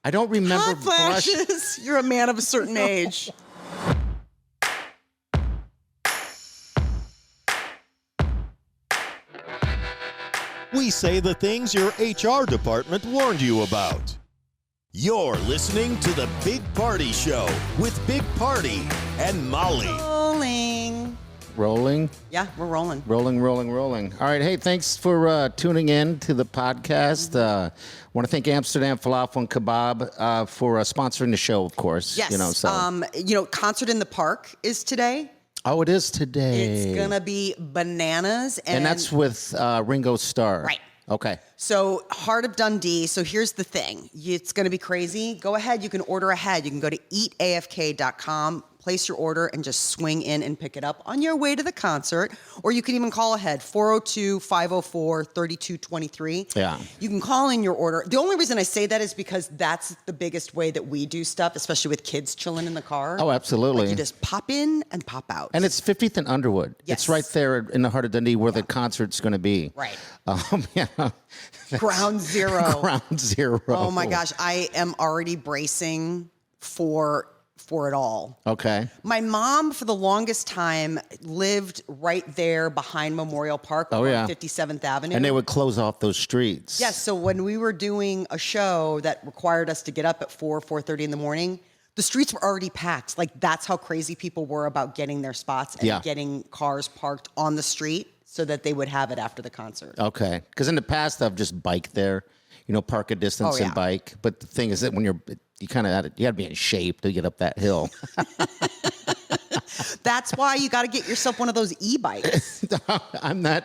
I don't remember Hot flashes. You're a man of a certain age. We say the things your HR department warned you about. You're listening to The Big Party Show with Big Party and Molly. Rolling? Yeah, we're rolling. Rolling. All right. Hey, thanks for tuning in to the podcast. Want to thank Amsterdam Falafel and Kabob for sponsoring the show, of course. Yes. Concert in the Park is today. Oh, it is today. It's going to be bananas. And that's with Ringo Starr. Right. Okay. So, Heart of Dundee. So, here's the thing. It's going to be crazy. Go ahead. You can order ahead. You can go to eatafk.com, place your order, and just swing in and pick it up on your way to the concert. Or you can even call ahead, 402-504-3223. Yeah. You can call in your order. The only reason I say that is because that's the biggest way that we do stuff, especially with kids chilling in the car. Oh, absolutely. Like you just pop in and pop out. And it's 50th and Underwood. Yes. It's right there in the heart of Dundee where the concert's going to be. Right. Yeah. Ground zero. Ground zero. Oh, my gosh. I am already bracing for it all. Okay. My mom, for the longest time, lived right there behind Memorial Park on 57th Avenue. And they would close off those streets. Yes, so when we were doing a show that required us to get up at 4:30 in the morning, the streets were already packed. Like, that's how crazy people were about getting their spots and getting cars parked on the street so that they would have it after the concert. Okay. Because in the past, I've just biked there, park a distance and bike. But the thing is that when you kind of you got to be in shape to get up that hill. That's why you got to get yourself one of those e-bikes. I'm not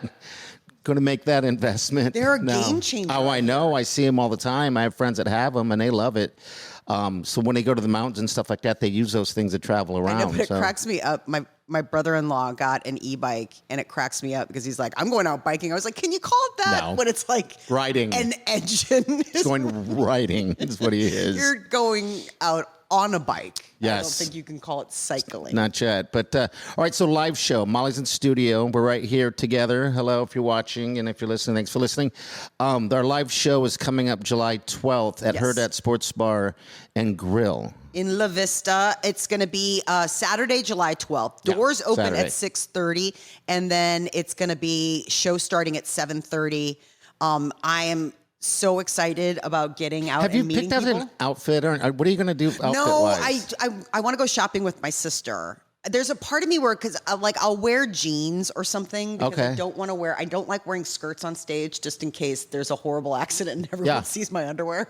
going to make that investment. They're a game changer. Oh, I know. I see them all the time. I have friends that have them, and they love it. So when they go to the mountains and stuff like that, they use those things to travel around. I know, but it cracks me up. My brother-in-law got an e-bike, and it cracks me up because he's like, I'm going out biking. I was like, can you call it that? No. But it's like riding. An engine. He's going riding is what he is. You're going out on a bike. Yes. I don't think you can call it cycling. Not yet. But, all right, so live show. Molly's in studio. We're right here together. Hello, if you're watching, and if you're listening, thanks for listening. Our live show is coming up July 12th at Hurrdat Sports Bar and Grill. In La Vista. It's going to be Saturday, July 12th. Doors open Saturday. at 6:30, and then it's going to be show starting at 7:30. I am so excited about getting out and meeting people. Have you picked out an outfit? Or what are you going to do outfit-wise? No, I want to go shopping with my sister. There's a part of me where, because I'll wear jeans or something because I don't like wearing skirts on stage just in case there's a horrible accident and everyone sees my underwear.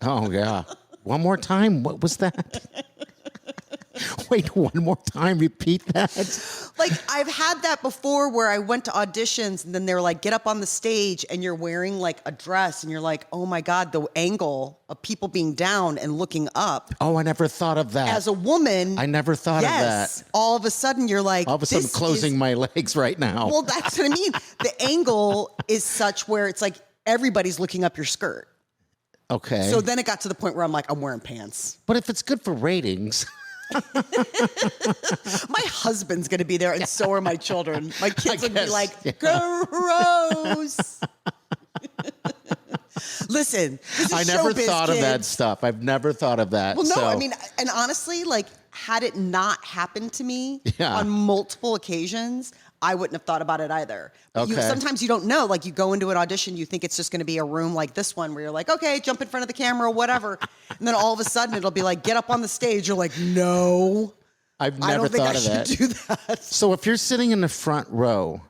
Oh, yeah. One more time. What was that? Wait, one more time. Repeat that. Like, I've had that before where I went to auditions and then they were like, get up on the stage, and you're wearing like a dress and you're like, oh my God, the angle of people being down and looking up. Oh, I never thought of that. As a woman. I never thought of that. All of a sudden you're like, all of a sudden I'm closing my legs right now. Well, that's what I mean. The angle is such where it's like everybody's looking up your skirt. Okay. So then it got to the point where I'm like, I'm wearing pants. But if it's good for ratings. My husband's going to be there, and so are my children. My kids would be like, gross. Listen, this is I never showbiz, thought kids. of that stuff. I've never thought of that. Well, no, so. I mean, and honestly, like, had it not happened to me on multiple occasions, I wouldn't have thought about it either. But sometimes you don't know. Like, you go into an audition, you think it's just going to be a room like this one where you're like, okay, jump in front of the camera, whatever. And then all of a sudden it'll be like, get up on the stage. You're like, no. I've never thought of that. I don't think I should do that. So if you're sitting in the front row,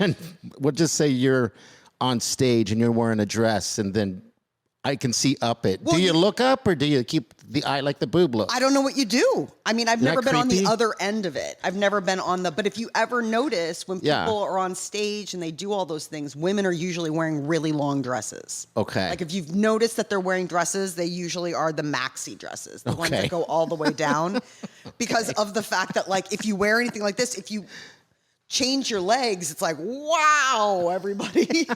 and we'll just say you're on stage and you're wearing a dress, and then I can see up it. Well, do you look up, or do you keep the eye like the boob look? I don't know what you do. I mean, I've never been on the creepy? other end of it. I've never been on but if you ever notice when people are on stage and they do all those things, women are usually wearing really long dresses. Okay. Like, if you've noticed that they're wearing dresses, they usually are the maxi dresses, the ones that go all the way down, because of the fact that, like, if you wear anything like this, if you change your legs, it's like, wow, everybody.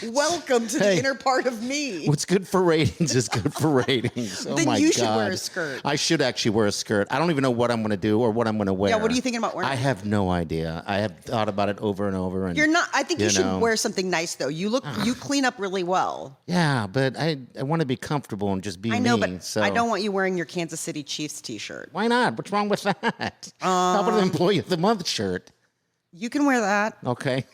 Welcome to the inner part of me. What's good for ratings is good for ratings. Oh Then my you God. should wear a skirt. I should actually wear a skirt. I don't even know what I'm going to do or what I'm going to wear. Yeah, what are you thinking about wearing? I have no idea. I have thought about it over and over. And You're not. I think you should know. wear something nice though. You clean up really well. Yeah, but I want to be comfortable and just be me. I know, but so. I don't want you wearing your Kansas City Chiefs t-shirt. Why not? What's wrong with that? How about an Employee of the Month shirt? You can wear that. Okay.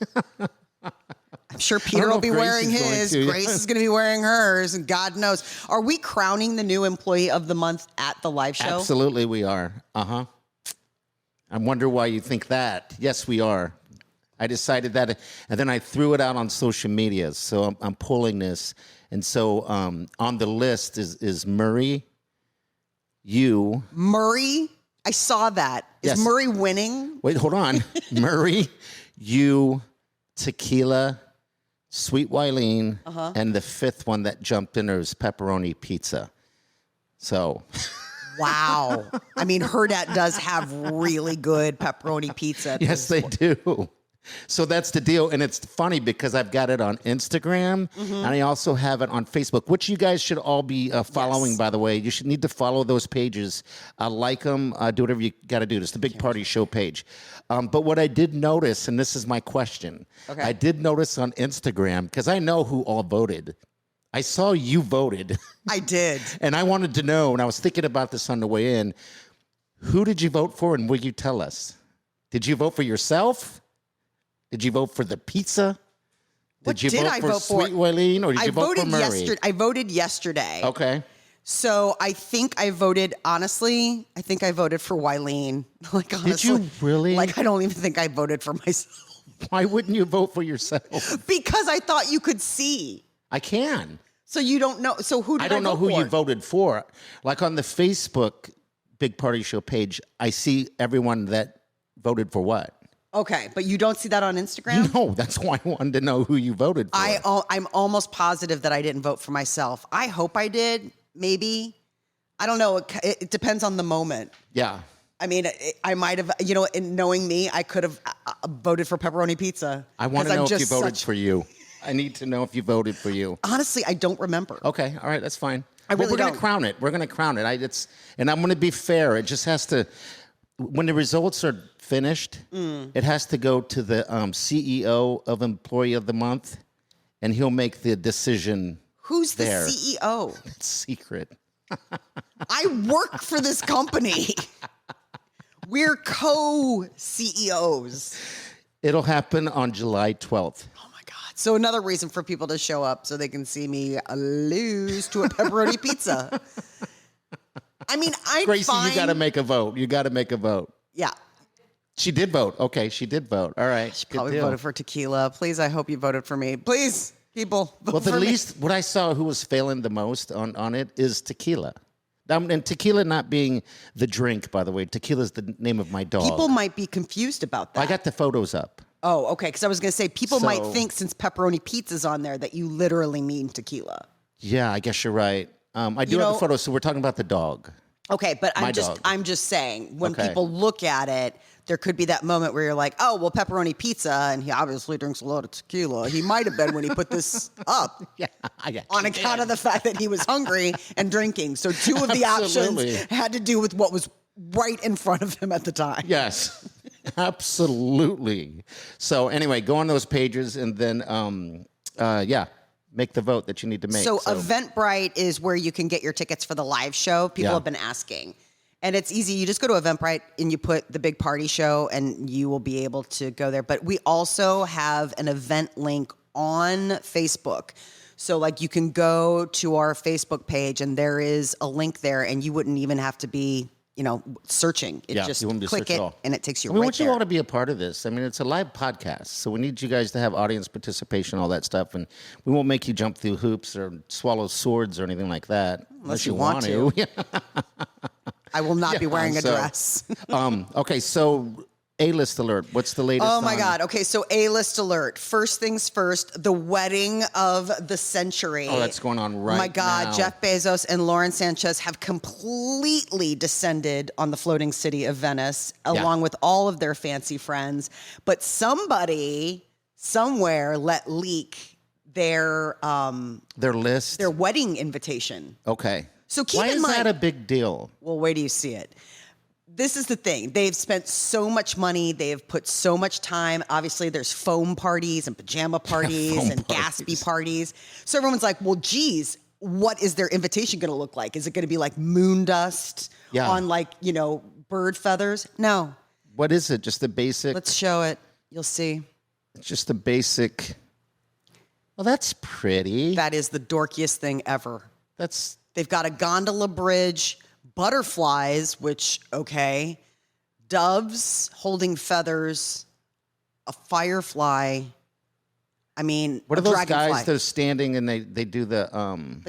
I'm sure Peter will be wearing his. Grace is going to be wearing hers, and God knows. Are we crowning the new Employee of the Month at the live show? Absolutely, we are. I wonder why you think that. Yes, we are. I decided that, and then I threw it out on social media. So I'm pulling this, and so on the list is Murray, you. Murray? I saw that. Is Murray winning? Wait, hold on. Murray, you, Tequila, Sweet Wileen, and the fifth one that jumped in there is pepperoni pizza. So. Wow. I mean, Hurrdat does have really good pepperoni pizza. Yes, they do. So that's the deal. And it's funny because I've got it on Instagram and I also have it on Facebook, which you guys should all be following, by the way. You should need to follow those pages. Like them. Do whatever you got to do. It's the Big Party Show page. But what I did notice, and this is my question, I did notice on Instagram, because I know who all voted. I saw you voted. I did. And I wanted to know, and I was thinking about this on the way in, who did you vote for, and will you tell us? Did you vote for yourself? Did you vote for the pizza? Did you vote for Sweet Wileen, or did you vote for Murray? I voted yesterday. Okay. So I think I voted, honestly, I think I voted for Wileen. Like, honestly. Did you really? Like, I don't even think I voted for myself. Why wouldn't you vote for yourself? Because I thought you could see. I can. So you don't know. So who did I vote for? I don't know who you voted for. Like on the Facebook Big Party Show page, I see everyone that voted for what. Okay, but you don't see that on Instagram? No, that's why I wanted to know who you voted for. I'm almost positive that I didn't vote for myself. I hope I did, maybe. I don't know. It depends on the moment. Yeah. I mean, I might have, in knowing me, I could have voted for pepperoni pizza. I want to know if you voted for you. I need to know if you voted for you. Honestly, I don't remember. Okay, all right, that's fine. We're going to crown it. We're going to crown it. And I'm going to be fair. It just has to, when the results are finished, it has to go to the CEO of Employee of the Month, and he'll make the decision. Who's there. The CEO? It's secret. I work for this company. We're co-CEOs. It'll happen on July 12th. Oh my God. So another reason for people to show up so they can see me lose to a pepperoni pizza. I mean, Gracie, you got to make a vote. You got to make a vote. Yeah. She did vote. Okay, she did vote. All right. She probably voted for tequila. Please, I hope you voted for me. Please, people, vote well, for the me. least, what I saw who was failing the most on it is tequila. And tequila not being the drink, by the way. Tequila is the name of my dog. People might be confused about that. I got the photos up. Oh, okay. Because I was going to say, people might think since pepperoni pizza's on there that you literally mean tequila. Yeah, I guess you're right. I do have the photos, so we're talking about the dog. Okay, but I'm just saying, when people look at it, there could be that moment where you're like, oh, well, pepperoni pizza, and he obviously drinks a lot of tequila. He might have been when he put this up. Yeah, on account of the fact that he was hungry and drinking. So two of the options had to do with what was right in front of him at the time. Yes, absolutely. So anyway, go on those pages and then, make the vote that you need to make. So Eventbrite is where you can get your tickets for the live show. People have been asking. And it's easy. You just go to Eventbrite and you put the Big Party Show and you will be able to go there. But we also have an event link on Facebook. So like you can go to our Facebook page and there is a link there and you wouldn't even have to be, searching. It just click it and it takes you right there. I want you all to be a part of this. I mean, it's a live podcast, so we need you guys to have audience participation, all that stuff, and we won't make you jump through hoops or swallow swords or anything like that. Unless you want to. I will not be wearing a dress. Okay, so A-list alert. What's the latest? Oh my God. Okay, so A-list alert. First things first, the wedding of the century. Oh, that's going on right now. Oh my God, Jeff Bezos and Lauren Sanchez have completely descended on the floating city of Venice, along with all of their fancy friends. But somebody, somewhere, let leak their list, their wedding invitation. Okay. So keep Why in is mind, that a big deal? Well, where do you see it? This is the thing. They've spent so much money. They have put so much time. Obviously, there's foam parties and pajama parties and Gatsby parties. So everyone's like, well, geez, what is their invitation going to look like? Is it going to be like moon dust on like, bird feathers? No. What is it? Just the basic? Let's show it. You'll see. It's just the basic. Well, that's pretty. That is the dorkiest thing ever. They've got a gondola bridge, butterflies, which, okay, doves holding feathers, a firefly. I mean, what are those guys that are standing and they do the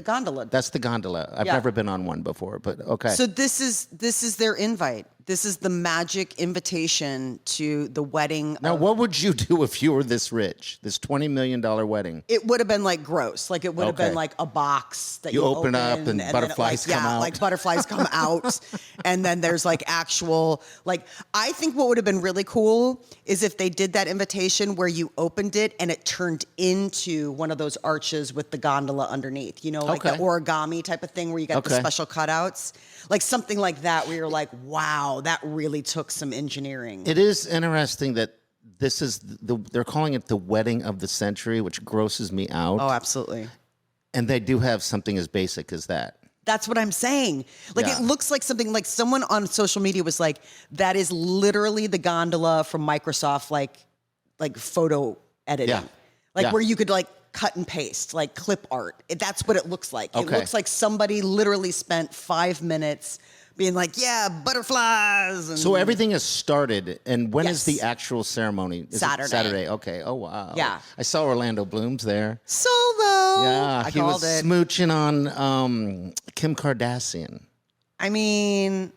gondola? That's the gondola. I've never been on one before, but okay. So this is their invite. This is the magic invitation to the wedding. Now, what would you do if you were this rich? This $20 million wedding? It would have been like gross. Like it would have been like a box that you open up and butterflies come out. Yeah, like butterflies come out. And then there's like actual, like, I think what would have been really cool is if they did that invitation where you opened it and it turned into one of those arches with the gondola underneath, like the origami type of thing where you got the special cutouts. Like something like that where you're like, wow, that really took some engineering. It is interesting that this is they're calling it the wedding of the century, which grosses me out. Oh, absolutely. And they do have something as basic as that. That's what I'm saying. Like it looks like something like someone on social media was like, that is literally the gondola from Microsoft, like photo editing. Yeah. Like where you could like cut and paste, like clip art. That's what it looks like. It looks like somebody literally spent 5 minutes being like, yeah, butterflies. And so everything has started. And when is the actual ceremony? Is Saturday. Saturday. Okay. Oh, wow. Yeah. I saw Orlando Bloom's there. Solo. Yeah. He was smooching on Kim Kardashian. I mean.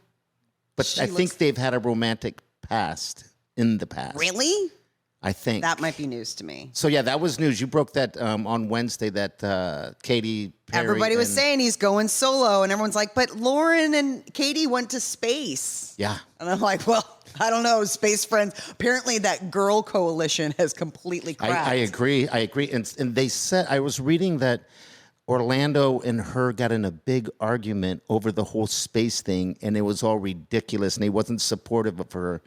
But I think they've had a romantic past in the past. Really? I think. That might be news to me. So, yeah, that was news. You broke that on Wednesday that Katy Perry. Everybody was saying he's going solo, and everyone's like, but Lauren and Katy went to space. Yeah. And I'm like, well, I don't know, space friends. Apparently that girl coalition has completely cracked. I agree. And they said, I was reading that Orlando and her got in a big argument over the whole space thing, and it was all ridiculous, and he wasn't supportive of her.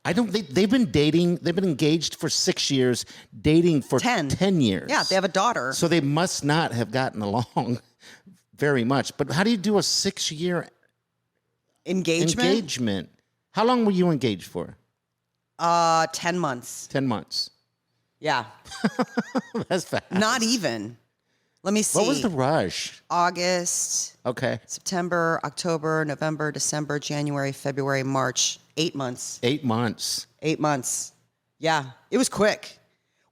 They've been dating, they've been engaged for 6 years, dating for 10 years. Yeah, they have a daughter. So they must not have gotten along very much. But how do you do a 6-year engagement? How long were you engaged for? 10 months. 10 months. Yeah. That's fast. Not even. Let me see. What was the rush? August. Okay. September, October, November, December, January, February, March. 8 months. 8 months. 8 months. Yeah. It was quick.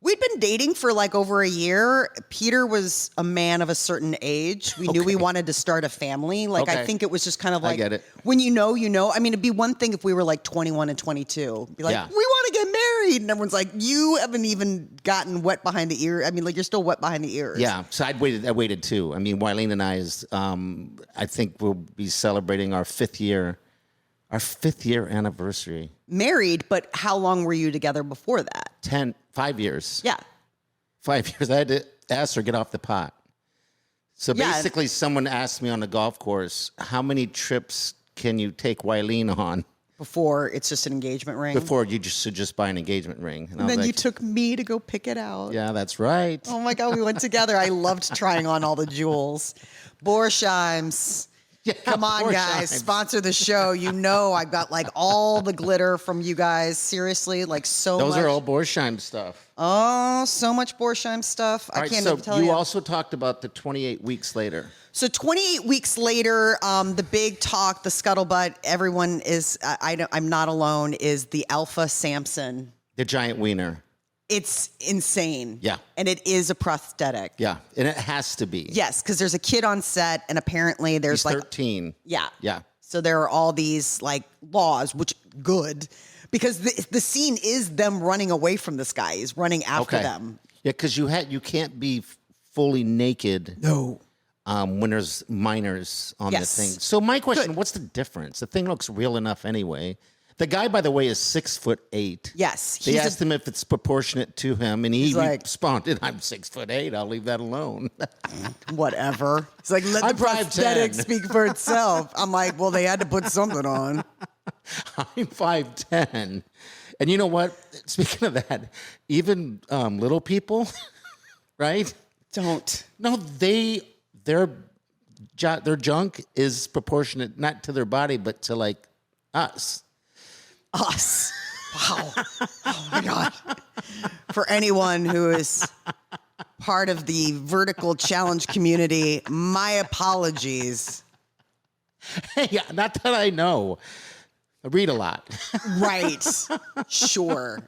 We'd been dating for like over a year. Peter was a man of a certain age. We knew we wanted to start a family. Like, I think it was just kind of like, I get it. When you know, you know. I mean, it'd be one thing if we were like 21 and 22. Be like, we want to get married. And everyone's like, you haven't even gotten wet behind the ear. I mean, like, you're still wet behind the ears. Yeah. So I waited too. I mean, Wileen and I think we'll be celebrating our 5th year. Our 5th year anniversary. Married, but how long were you together before that? 5 years. Yeah. 5 years. I had to ask her to get off the pot. So basically, someone asked me on the golf course, how many trips can you take Wileen on? Before it's just an engagement ring? Before you should just buy an engagement ring. And then you took me to go pick it out. Yeah, that's right. Oh my God, we went together. I loved trying on all the jewels. Borsheims. Yeah, come on, guys. Sponsor the show. You know I've got like all the glitter from you guys. Seriously, like so much. Those are all Borsheim stuff. Oh, so much Borsheim stuff. I can't even tell you. You also talked about the 28 weeks later. So 28 weeks later, the big talk, the scuttlebutt, everyone is, I'm not alone, is the Alpha Samson. The giant wiener. It's insane. Yeah. And it is a prosthetic. Yeah. And it has to be. Yes, because there's a kid on set, and apparently there's He's 13. Yeah. Yeah. So there are all these like laws, which good, because the scene is them running away from this guy. He's running after them. Yeah, because you can't be fully naked. No. When there's minors on the thing. So my question, what's the difference? The thing looks real enough anyway. The guy, by the way, is 6'8". Yes. They asked him if it's proportionate to him, and he like, responded, "I'm 6'8". I'll leave that alone." Whatever. It's like, let the prosthetic speak for itself. I'm like, well, they had to put something on. I'm 5'10". And you know what? Speaking of that, even little people, right? Don't. No, their junk is proportionate not to their body, but to like us. Us. Wow. Oh my God. For anyone who is part of the vertical challenge community, my apologies. Hey, not that I know. I read a lot. Right. Sure.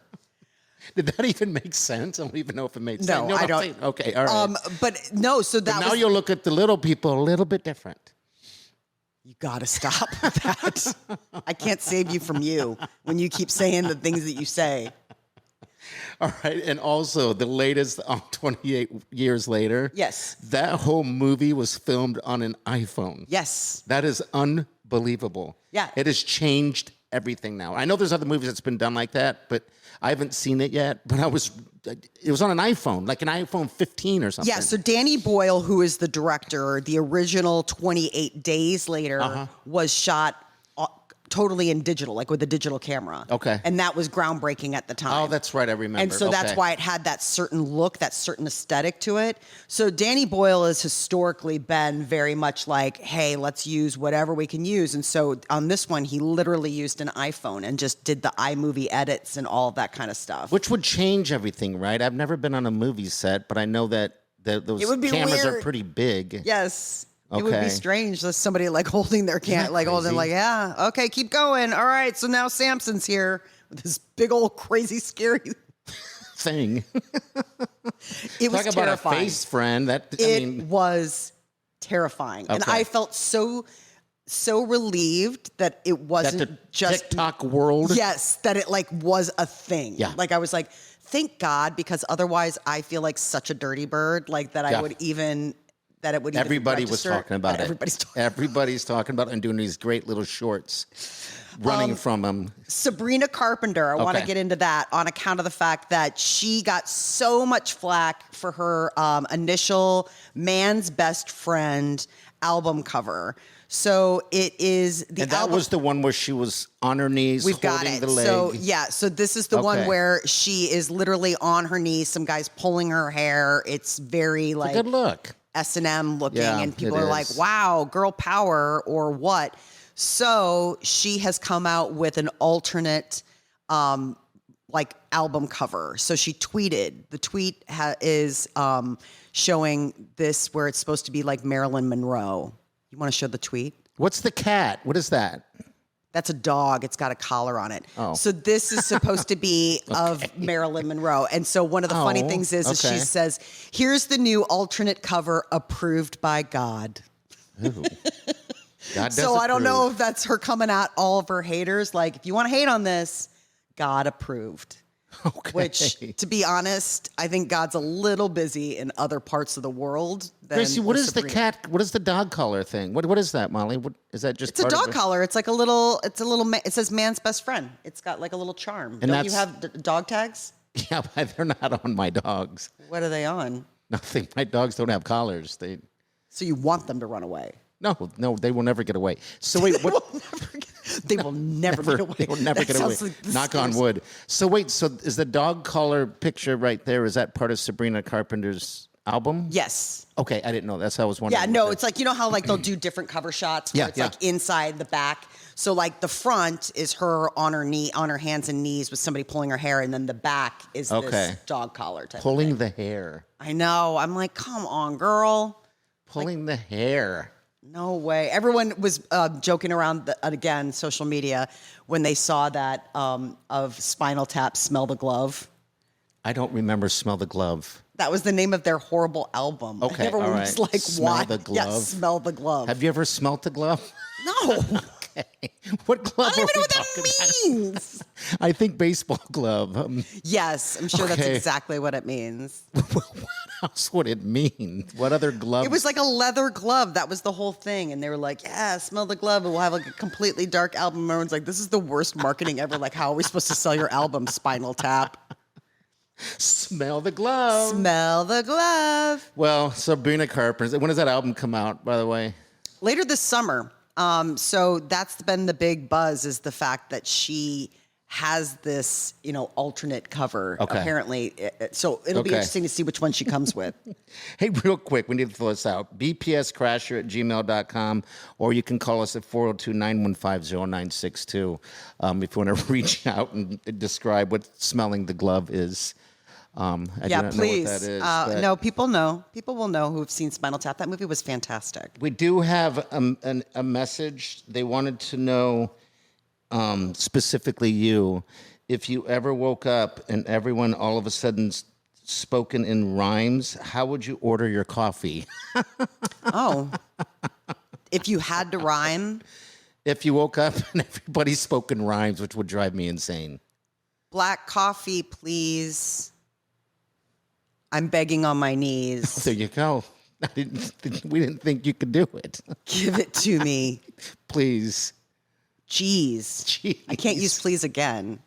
Did that even make sense? I don't even know if it made sense. No, I don't. Okay, all right. But no, so that now you'll look at the little people a little bit different. You gotta stop with that. I can't save you from you when you keep saying the things that you say. All right, and also the latest 28 years later. Yes. That whole movie was filmed on an iPhone. Yes. That is unbelievable. Yeah. It has changed everything now. I know there's other movies that's been done like that, but I haven't seen it yet. But it was on an iPhone, like an iPhone 15 or something. Yeah, so Danny Boyle, who is the director, the original 28 Days Later was shot totally in digital, like with a digital camera. Okay. And that was groundbreaking at the time. Oh, that's right. I remember. And so that's why it had that certain look, that certain aesthetic to it. So Danny Boyle has historically been very much like, hey, let's use whatever we can use. And so on this one, he literally used an iPhone and just did the iMovie edits and all of that kind of stuff. Which would change everything, right? I've never been on a movie set, but I know that those cameras are pretty big. Yes. Okay. It would be strange with somebody like holding their can, like holding, like, yeah, okay, keep going. All right, so now Samson's here with this big old crazy scary thing. It was Talk terrifying. About a face friend. It was terrifying, and I felt so relieved that it wasn't that just TikTok world. Yes, that it like was a thing. Yeah, like I was like, thank God, because otherwise I feel like such a dirty bird, like that I would even. That it would Everybody was talking about it. Everybody's talking about it and doing these great little shorts, running from them. Sabrina Carpenter, I want to get into that on account of the fact that she got so much flack for her initial Man's Best Friend album cover. So it is the and that was the one where she was on her knees holding the leg. So this is the one where she is literally on her knees. Some guy's pulling her hair. It's very like good look. S&M looking, and people are like, wow, girl power or what? So she has come out with an alternate like album cover. So she tweeted. The tweet is showing this where it's supposed to be like Marilyn Monroe. You want to show the tweet? What's the cat? What is that? That's a dog. It's got a collar on it. Oh. So this is supposed to be of Marilyn Monroe. And so one of the funny things is she says, here's the new alternate cover approved by God. Ooh. God does so I don't approve. know if that's her coming at all of her haters. Like, if you want to hate on this, God approved. Okay. Which, to be honest, I think God's a little busy in other parts of the world. Gracie, what is Sabrina. The cat? What is the dog collar thing? What is that, Molly? What is that? Just it's a dog collar. It's like a little. It's a little. It says "Man's Best Friend." It's got like a little charm. And don't you have dog tags? Yeah, but they're not on my dogs. What are they on? Nothing. My dogs don't have collars. So you want them to run away? No, they will never get away. So wait, what? They will never get away. They will never get away. Like knock on wood. So wait, so is the dog collar picture right there? Is that part of Sabrina Carpenter's album? Yes. Okay, I didn't know. That's how I was wondering. Yeah, no, it's like, you know how like they'll do different cover shots where it's like inside the back. So like the front is her on her hands and knees with somebody pulling her hair, and then the back is this dog collar type pulling of thing. The hair. I know. I'm like, come on, girl. Pulling the hair. No way. Everyone was joking around again, social media, when they saw that of Spinal Tap, Smell the Glove. I don't remember Smell the Glove. That was the name of their horrible album. Okay, everyone all right. was like, Smell the Glove. Yes, Smell the Glove. Have you ever smelt the glove? No. Okay. What glove I don't even know what that means. I think baseball glove. Yes, I'm sure that's exactly what it means. else would it mean? What other glove? It was like a leather glove. That was the whole thing. And they were like, yeah, smell the glove. And we'll have like a completely dark album. Everyone's like, this is the worst marketing ever. Like, how are we supposed to sell your album, Spinal Tap? Smell the glove. Smell the glove. Well, Sabrina Carpenter. When does that album come out, by the way? Later this summer. So that's been the big buzz, is the fact that she has this, alternate cover, apparently. So it'll be interesting to see which one she comes with. Hey, real quick, we need to throw this out. bpscrasher@gmail.com, or you can call us at 402-915-0962 if you want to reach out and describe what smelling the glove is. I do not please. know what that is. No, people know. People will know who've seen Spinal Tap. That movie was fantastic. We do have a message. They wanted to know, specifically you, if you ever woke up and everyone all of a sudden spoken in rhymes, how would you order your coffee? Oh. If you had to rhyme? If you woke up and everybody spoke in rhymes, which would drive me insane. Black coffee, please. I'm begging on my knees. There you go. We didn't think you could do it. Give it to me. Please. Jeez. I can't use please again.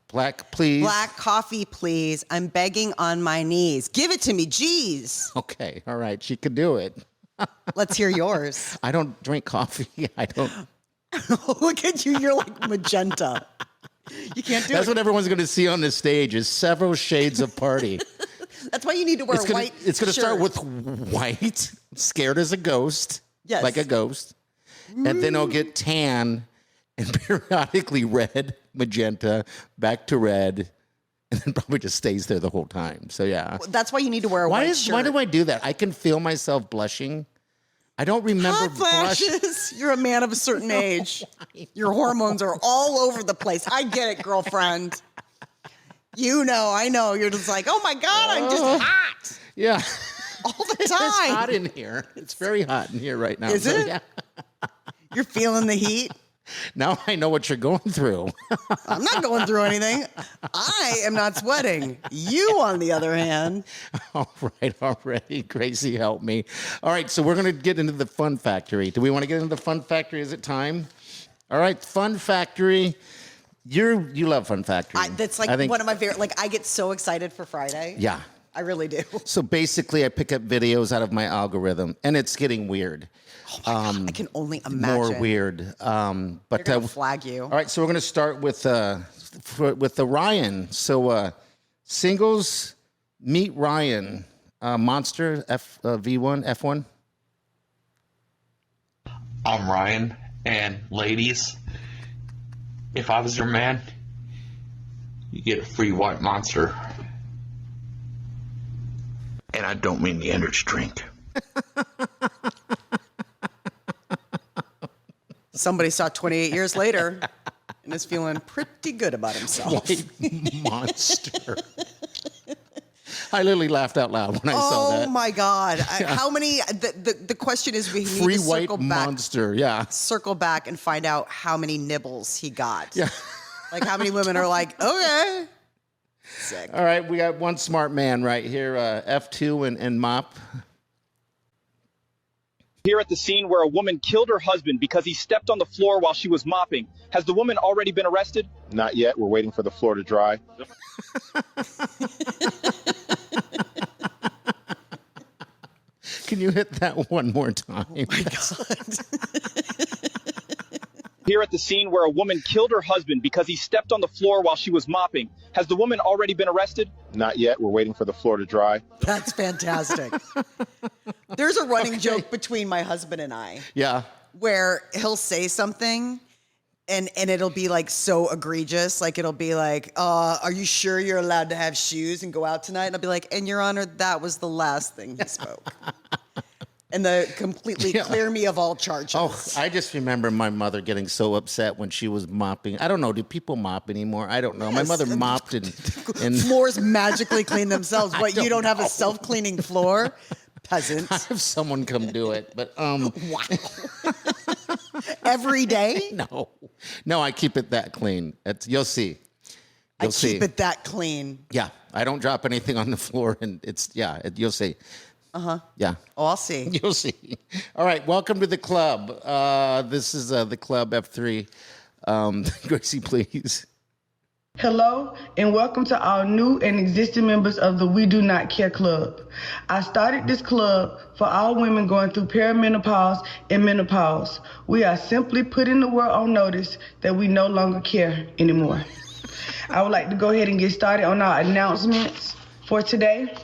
Black, please. Black coffee, please. I'm begging on my knees. Give it to me. Jeez. Okay. All right. She could do it. Let's hear yours. I don't drink coffee. I don't. Look at you. You're like magenta. You can't do it. That's what everyone's going to see on this stage is several shades of party. That's why you need to wear white. It's going to start with white, scared as a ghost, like a ghost. And then it'll get tan and periodically red, magenta, back to red, and then probably just stays there the whole time. So, yeah. That's why you need to wear a white shirt. Why do I do that? I can feel myself blushing. I don't remember Hot flashes. You're a man of a certain age. Your hormones are all over the place. I get it, girlfriend. I know. You're just like, oh my God, I'm just hot. Yeah. All the time. It's hot in here. It's very hot in here right now. Is it? Yeah. You're feeling the heat? Now I know what you're going through. I'm not going through anything. I am not sweating. You, on the other hand. All right, already. Gracie, help me. All right, so we're going to get into the Fun Factory. Do we want to get into the Fun Factory? Is it time? All right, Fun Factory. You love Fun Factory. That's like one of my favorite. Like, I get so excited for Friday. Yeah. I really do. So basically, I pick up videos out of my algorithm, and it's getting weird. Oh my God, I can only imagine. More weird. But they're gonna flag you. All right, so we're going to start with the Ryan. So singles, meet Ryan. Monster V1 F1. I'm Ryan, and ladies, if I was your man, you get a free white Monster. And I don't mean the energy drink. Somebody saw 28 years later and is feeling pretty good about himself. White Monster. I literally laughed out loud when I saw that. Oh my God. How many, the question is, we need Free to circle white back. Monster, yeah. Circle back and find out how many nibbles he got. Yeah. Like, how many women are like, okay. Sick. All right, we got one smart man right here, F2 and Mop. Here at the scene where a woman killed her husband because he stepped on the floor while she was mopping. Has the woman already been arrested? Not yet. We're waiting for the floor to dry. Can you hit that one more time? Oh my God. Here at the scene where a woman killed her husband because he stepped on the floor while she was mopping. Has the woman already been arrested? Not yet. We're waiting for the floor to dry. That's fantastic. There's a running joke between my husband and I. Yeah. Where he'll say something and it'll be like so egregious. Like, it'll be like, are you sure you're allowed to have shoes and go out tonight? And I'll be like, and Your Honor, that was the last thing he spoke. And the completely clear me of all charges. Oh, I just remember my mother getting so upset when she was mopping. I don't know. Do people mop anymore? I don't know. Yes. My mother mopped and floors magically clean themselves. What, you don't have a self-cleaning floor? Peasant. I have someone come do it, but Wow. Every day? No, I keep it that clean. You'll see. You'll see. Keep it that clean. Yeah, I don't drop anything on the floor, and you'll see. Yeah. Oh, I'll see. You'll see. All right, welcome to the club. This is the Club F3. Gracie, please. Hello, and welcome to our new and existing members of the We Do Not Care Club. I started this club for all women going through perimenopause and menopause. We are simply putting the world on notice that we no longer care anymore. I would like to go ahead and get started on our announcements for today.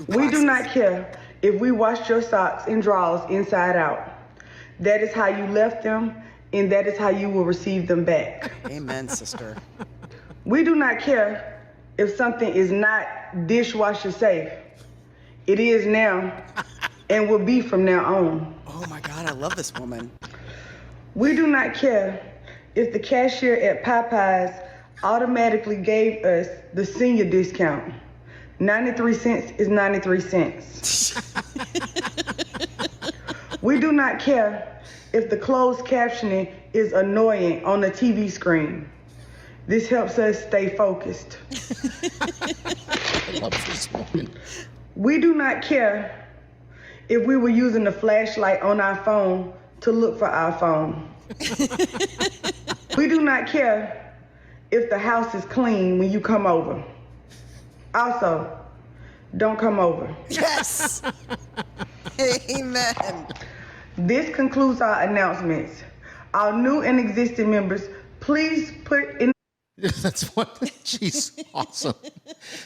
We do not care if we washed your socks and drawers inside out. That is how you left them, and that is how you will receive them back. Amen, sister. We do not care if something is not dishwasher safe. It is now and will be from now on. Oh my God, I love this woman. We do not care if the cashier at Popeyes automatically gave us the senior discount. 93 cents is 93 cents. We do not care if the closed captioning is annoying on the TV screen. This helps us stay focused. I love this woman. We do not care if we were using the flashlight on our phone to look for our phone. We do not care if the house is clean when you come over. Also, don't come over. Yes. Amen. This concludes our announcements. Our new and existing members, please put in. That's what she's awesome.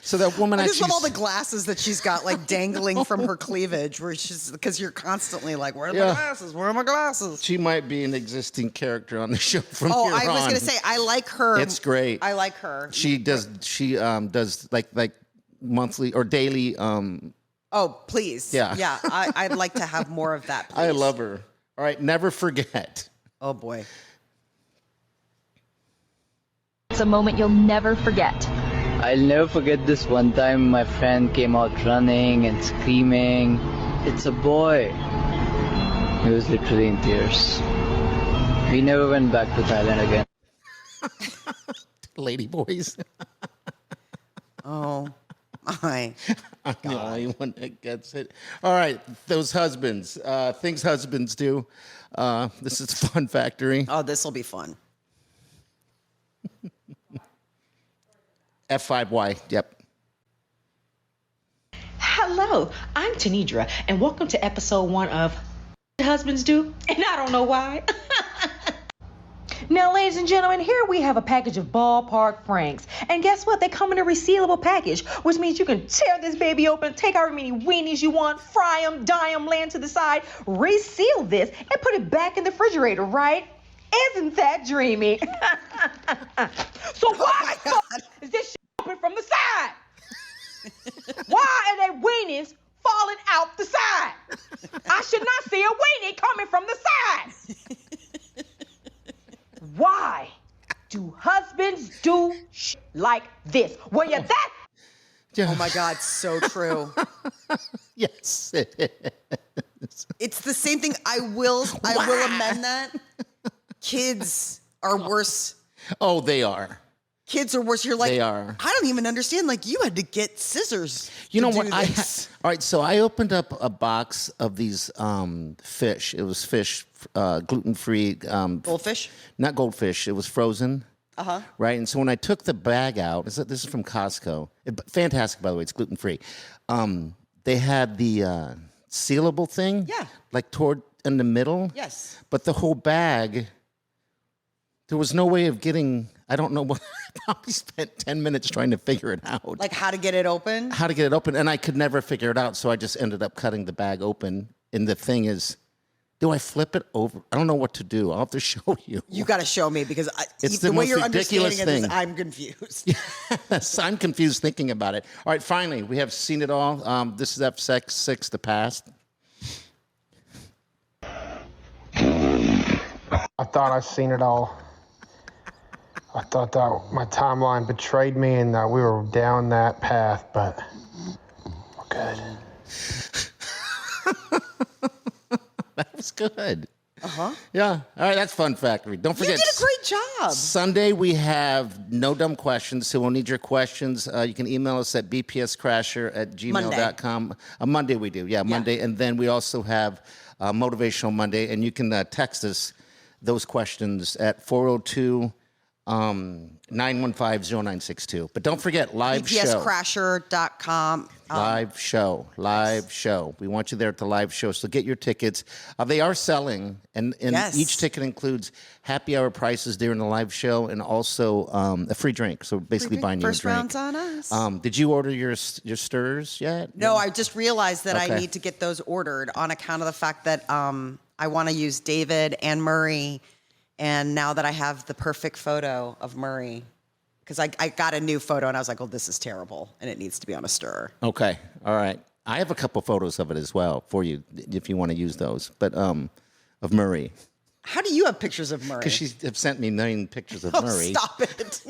So that woman I actually. just love all the glasses that she's got like dangling from her cleavage, where she's because you're constantly like, where are my glasses? Where are my glasses? She might be an existing character on the show from here on. I was gonna say I like her. It's great. I like her. She does like monthly or daily. Oh, please. Yeah. I'd like to have more of that. Please. I love her. All right, never forget. Oh boy. It's a moment you'll never forget. I'll never forget this one time my friend came out running and screaming, "It's a boy!" He was literally in tears. We never went back to Thailand again. Lady boys. Oh my. I'm the only one that gets it. All right, those husbands, things husbands do. This is Fun Factory. Oh, this will be fun. F5Y, yep. Hello, I'm Tanidra, and welcome to episode 1 of Husbands Do, and I don't know why. Now, ladies and gentlemen, here we have a package of ballpark franks. And guess what? They come in a resealable package, which means you can tear this baby open, take however many weenies you want, fry them, dye them, lay them to the side, reseal this, and put it back in the refrigerator, right? Isn't that dreamy? So why the fuck is this shit open from the side? Why are there weenies falling out the side? I should not see a weenie coming from the side. Why do husbands do shit like this? Were you that? Yeah. Oh my God, so true. Yes. It's the same thing. I will amend that. Kids are worse. Oh, they are. Kids are worse. You're like, They are. I don't even understand. Like, you had to get scissors. You know to what? do this. All right, so I opened up a box of these fish. It was fish, gluten-free. Goldfish? Not goldfish. It was frozen. Uh-huh. Right? And so when I took the bag out, this is from Costco. Fantastic, by the way. It's gluten-free. They had the sealable thing. Yeah. Like toward in the middle. Yes. But the whole bag, there was no way of getting, I don't know what, I probably spent 10 minutes trying to figure it out. Like how to get it open? How to get it open, and I could never figure it out, so I just ended up cutting the bag open. And the thing is, do I flip it over? I don't know what to do. I'll have to show you. You got to show me because It's the the way most you're ridiculous understanding thing. it is I'm confused. Yes, I'm confused thinking about it. All right, finally, we have seen it all. This is F6, The Past. I thought I'd seen it all. I thought that my timeline betrayed me and that we were down that path, but we're good. That was good. Yeah. All right, that's Fun Factory. Don't forget. You did a great job. Sunday, we have no dumb questions, so we'll need your questions. You can email us at bpscrasher@gmail.com. Monday we do. Yeah, Monday. And then we also have Motivational Monday, and you can text us those questions at 402 915-0962. But don't forget, live show. bpscrasher.com. Live show. We want you there at the live show. So get your tickets. They are selling, and each ticket includes happy hour prices during the live show and also a free drink. So basically buying you a drink. First round's on us. Did you order your stirs yet? No, I just realized that I need to get those ordered on account of the fact that I want to use David and Murray. And now that I have the perfect photo of Murray, because I got a new photo and I was like, oh, this is terrible. And it needs to be on a stir. Okay. All right. I have a couple photos of it as well for you if you want to use those. But of Murray. How do you have pictures of Murray? Because she's sent me 9 pictures of Murray. Stop it.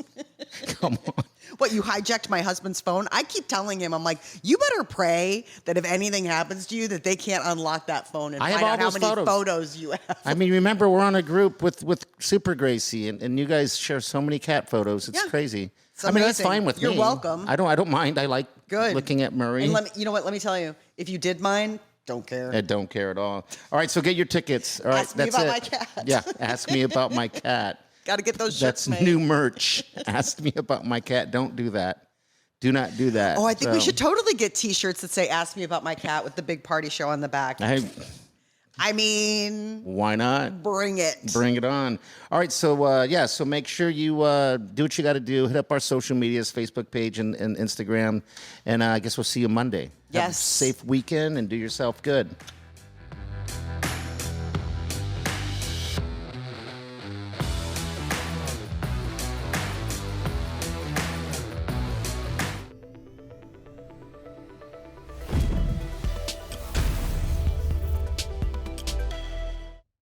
Come on. What, you hijacked my husband's phone? I keep telling him, I'm like, you better pray that if anything happens to you, that they can't unlock that phone and find out how many photos you have. I mean, remember, we're on a group with Super Gracie, and you guys share so many cat photos. It's crazy. I mean, that's fine with me. You're welcome. I don't mind. I like looking at Murray. And you know what? Let me tell you, if you did mine, don't care. I don't care at all. All right, so get your tickets. All right, ask me about my cat. Yeah, ask me about my cat. Got to get those shirts made. That's new merch. Ask me about my cat. Don't do that. Do not do that. Oh, I think we should totally get T-shirts that say "Ask me about my cat" with the Big Party Show on the back. I mean, why not? Bring it. Bring it on. All right, so so make sure you do what you got to do. Hit up our social medias, Facebook page and Instagram, and I guess we'll see you Monday. Yes. Have a safe weekend and do yourself good.